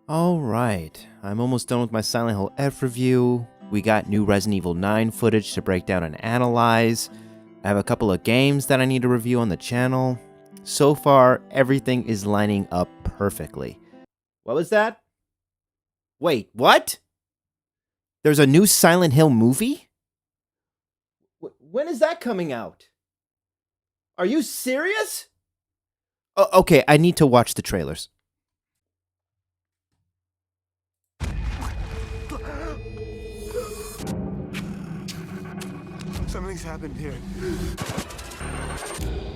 Alright, I'm almost done with my Silent Hill F review. We got new Resident Evil 9 footage to break down and analyze. I have a couple of games that I need to review on the channel. So far, everything is lining up perfectly. What was that? Wait, what? There's a new Silent Hill movie? When is that coming out? Are you serious? Okay, I need to watch the trailers. Something's happened here.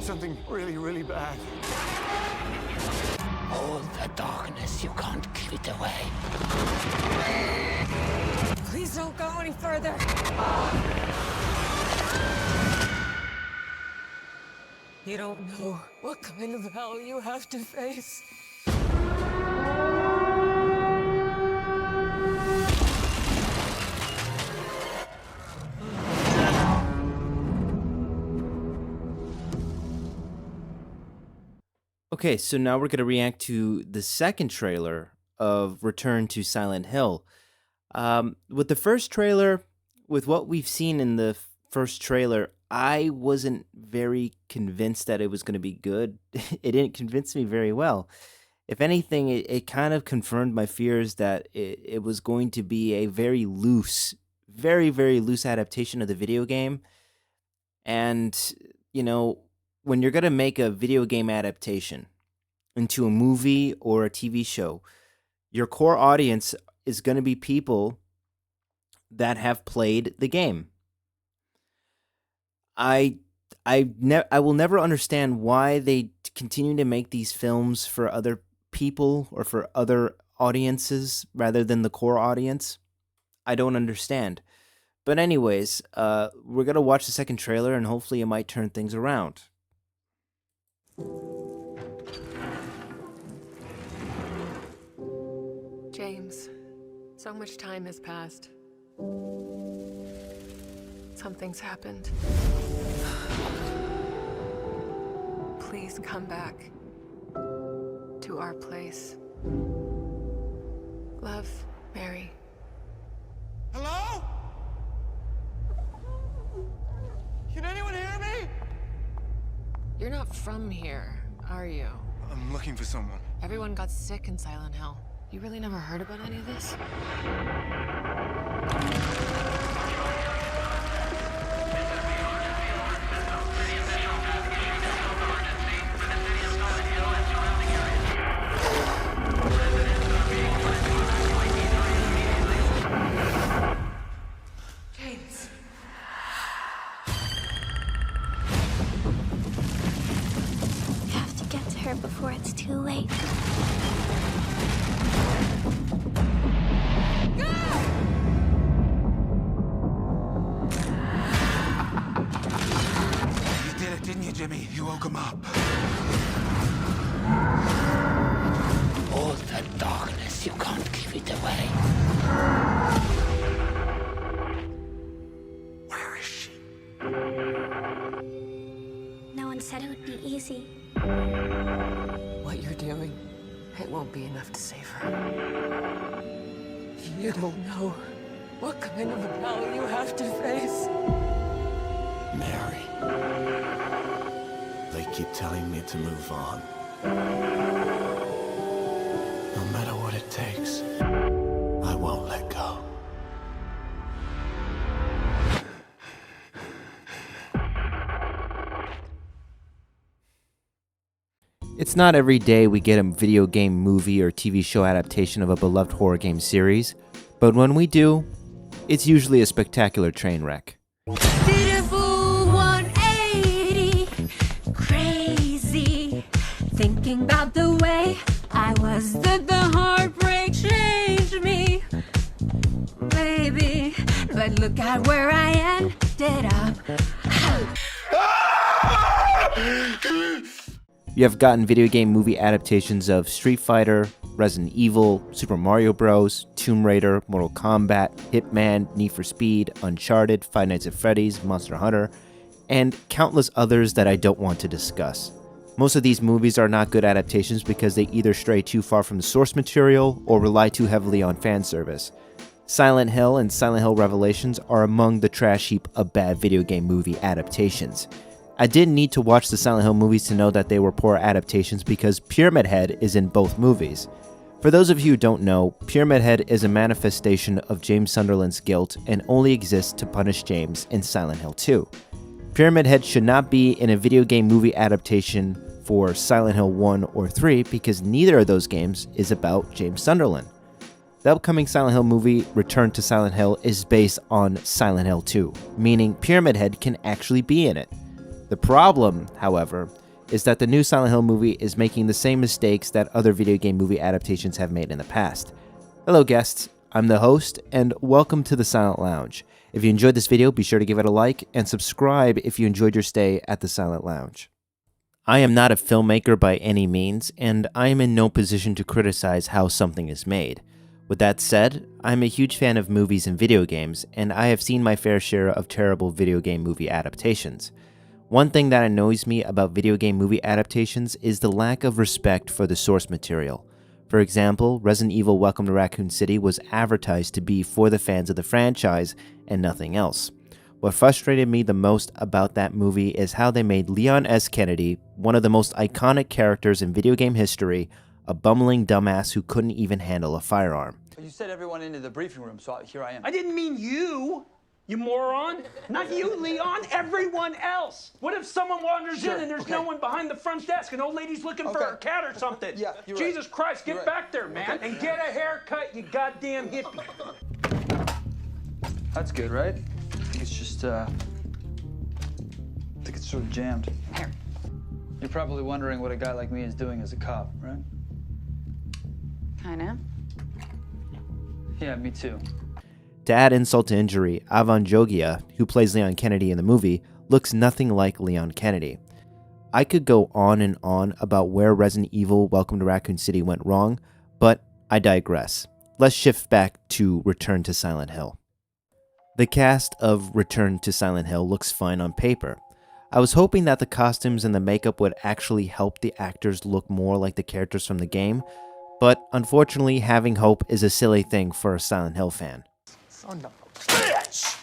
Something really, really bad. Hold the darkness, you can't keep it away. Please don't go any further. You don't know what kind of hell you have to face. Okay, so now we're going to react to the second trailer of Return to Silent Hill. With the first trailer, with what we've seen in the first trailer, I wasn't very convinced that it was going to be good. It didn't convince me very well. If anything, it kind of confirmed my fears that it was going to be a very loose, very, very loose adaptation of the video game. And, you know, when you're going to make a video game adaptation into a movie or a TV show, your core audience is going to be people that have played the game. I will never understand why they continue to make these films for other people or for other audiences rather than the core audience. I don't understand. But anyways, we're going to watch the second trailer and hopefully it might turn things around. James, so much time has passed. Something's happened. Please come back to our place. Love, Mary. Hello? Can anyone hear me? You're not from here, are you? I'm looking for someone. Everyone got sick in Silent Hill. You really never heard about any of this? James. We have to get to her before it's too late. You did it, didn't you, Jimmy? You woke him up. Hold the darkness, you can't keep it away. Where is she? No one said it would be easy. What you're doing, it won't be enough to save her. You don't know what kind of hell you have to face. Mary. They keep telling me to move on. No matter what it takes, I won't let go. It's not every day we get a video game, movie, or TV show adaptation of a beloved horror game series, but when we do, it's usually a spectacular train wreck. Did a full 180, crazy, thinking about the way I was that the heartbreak changed me, baby. But look at where I ended up. You have gotten video game movie adaptations of Street Fighter, Resident Evil, Super Mario Bros., Tomb Raider, Mortal Kombat, Hitman, Need for Speed, Uncharted, Five Nights at Freddy's, Monster Hunter, and countless others that I don't want to discuss. Most of these movies are not good adaptations because they either stray too far from the source material or rely too heavily on fan service. Silent Hill and Silent Hill Revelations are among the trash heap of bad video game movie adaptations. I didn't need to watch the Silent Hill movies to know that they were poor adaptations because Pyramid Head is in both movies. For those of you who don't know, Pyramid Head is a manifestation of James Sunderland's guilt and only exists to punish James in Silent Hill 2. Pyramid Head should not be in a video game movie adaptation for Silent Hill 1 or 3 because neither of those games is about James Sunderland. The upcoming Silent Hill movie, Return to Silent Hill, is based on Silent Hill 2, meaning Pyramid Head can actually be in it. The problem, however, is that the new Silent Hill movie is making the same mistakes that other video game movie adaptations have made in the past. Hello guests, I'm the host, and welcome to the Silent Lounge. If you enjoyed this video, be sure to give it a like, and subscribe if you enjoyed your stay at the Silent Lounge. I am not a filmmaker by any means, and I am in no position to criticize how something is made. With that said, I'm a huge fan of movies and video games, and I have seen my fair share of terrible video game movie adaptations. One thing that annoys me about video game movie adaptations is the lack of respect for the source material. For example, Resident Evil Welcome to Raccoon City was advertised to be for the fans of the franchise and nothing else. What frustrated me the most about that movie is how they made Leon S. Kennedy, one of the most iconic characters in video game history, a bumbling dumbass who couldn't even handle a firearm. You said everyone into the briefing room, so here I am. I didn't mean you moron. Not you, Leon, everyone else. What if someone wanders in and there's no one behind the front desk, an old lady's looking for her cat or something? Yeah, you're Jesus right. Christ, get back there, man, and get a haircut, you goddamn hippie. That's good, right? I think it's just, I think it's sort of jammed. You're probably wondering what a guy like me is doing as a cop, right? Kinda. Yeah, me too. To add insult to injury, Avan Jogia, who plays Leon Kennedy in the movie, looks nothing like Leon Kennedy. I could go on and on about where Resident Evil Welcome to Raccoon City went wrong, but I digress. Let's shift back to Return to Silent Hill. The cast of Return to Silent Hill looks fine on paper. I was hoping that the costumes and the makeup would actually help the actors look more like the characters from the game, but unfortunately having hope is a silly thing for a Silent Hill fan. Son of a bitch!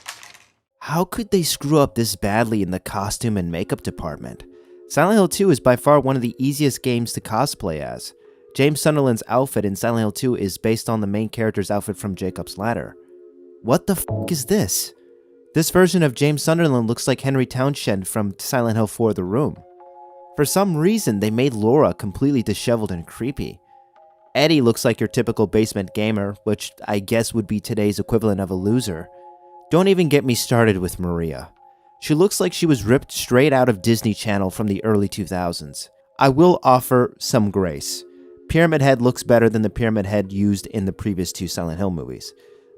How could they screw up this badly in the costume and makeup department? Silent Hill 2 is by far one of the easiest games to cosplay as. James Sunderland's outfit in Silent Hill 2 is based on the main character's outfit from Jacob's Ladder. What the f*** is this? This version of James Sunderland looks like Henry Townshend from Silent Hill 4 The Room. For some reason, they made Laura completely disheveled and creepy. Eddie looks like your typical basement gamer, which I guess would be today's equivalent of a loser. Don't even get me started with Maria. She looks like she was ripped straight out of Disney Channel from the early 2000s. I will offer some grace. Pyramid Head looks better than the Pyramid Head used in the previous two Silent Hill movies.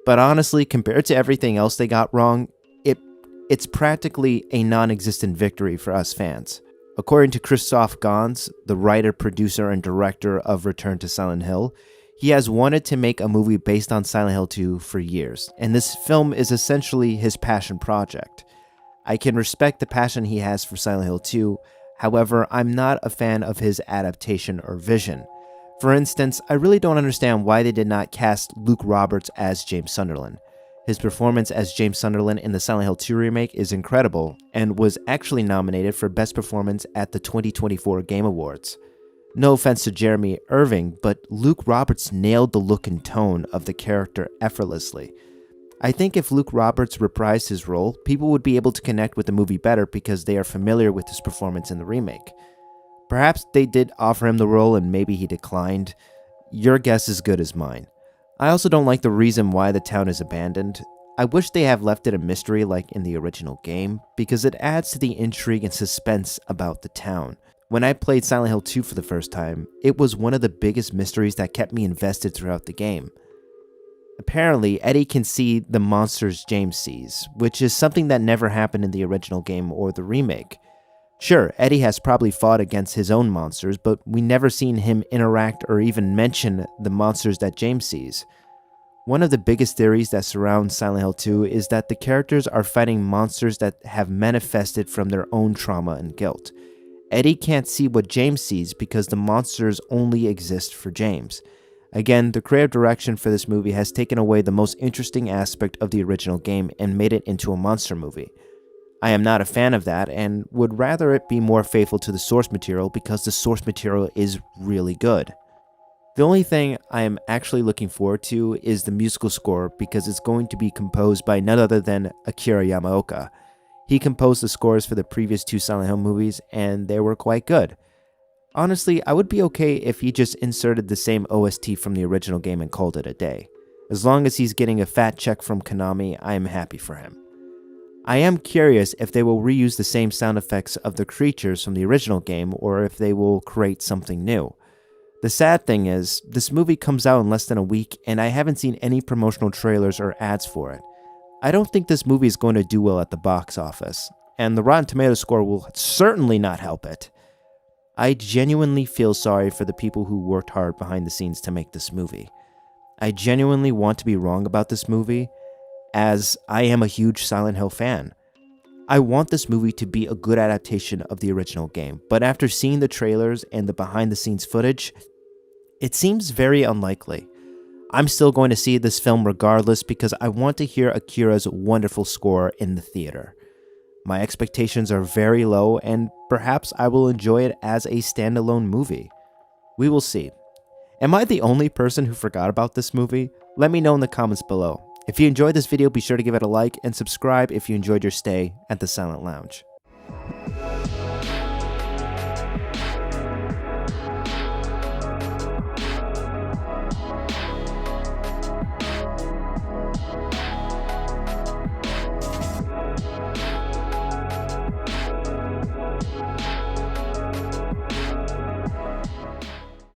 But honestly, compared to everything else they got wrong, it's practically a non-existent victory for us fans. According to Christoph Gans, the writer, producer, and director of Return to Silent Hill, he has wanted to make a movie based on Silent Hill 2 for years, and this film is essentially his passion project. I can respect the passion he has for Silent Hill 2, however, I'm not a fan of his adaptation or vision. For instance, I really don't understand why they did not cast Luke Roberts as James Sunderland. His performance as James Sunderland in the Silent Hill 2 remake is incredible, and was actually nominated for Best Performance at the 2024 Game Awards. No offense to Jeremy Irving, but Luke Roberts nailed the look and tone of the character effortlessly. I think if Luke Roberts reprised his role, people would be able to connect with the movie better because they are familiar with his performance in the remake. Perhaps they did offer him the role and maybe he declined. Your guess is good as mine. I also don't like the reason why the town is abandoned. I wish they have left it a mystery like in the original game, because it adds to the intrigue and suspense about the town. When I played Silent Hill 2 for the first time, it was one of the biggest mysteries that kept me invested throughout the game. Apparently, Eddie can see the monsters James sees, which is something that never happened in the original game or the remake. Sure, Eddie has probably fought against his own monsters, but we never seen him interact or even mention the monsters that James sees. One of the biggest theories that surrounds Silent Hill 2 is that the characters are fighting monsters that have manifested from their own trauma and guilt. Eddie can't see what James sees because the monsters only exist for James. Again, the creative direction for this movie has taken away the most interesting aspect of the original game and made it into a monster movie. I am not a fan of that and would rather it be more faithful to the source material because the source material is really good. The only thing I am actually looking forward to is the musical score because it's going to be composed by none other than Akira Yamaoka. He composed the scores for the previous 2 Silent Hill movies and they were quite good. Honestly, I would be okay if he just inserted the same OST from the original game and called it a day. As long as he's getting a fat check from Konami, I am happy for him. I am curious if they will reuse the same sound effects of the creatures from the original game or if they will create something new. The sad thing is, this movie comes out in less than a week and I haven't seen any promotional trailers or ads for it. I don't think this movie is going to do well at the box office, and the Rotten Tomatoes score will certainly not help it. I genuinely feel sorry for the people who worked hard behind the scenes to make this movie. I genuinely want to be wrong about this movie, as I am a huge Silent Hill fan. I want this movie to be a good adaptation of the original game, but after seeing the trailers and the behind the scenes footage, it seems very unlikely. I'm still going to see this film regardless because I want to hear Akira's wonderful score in the theater. My expectations are very low and perhaps I will enjoy it as a standalone movie. We will see. Am I the only person who forgot about this movie? Let me know in the comments below. If you enjoyed this video, be sure to give it a like and subscribe if you enjoyed your stay at the Silent Lounge.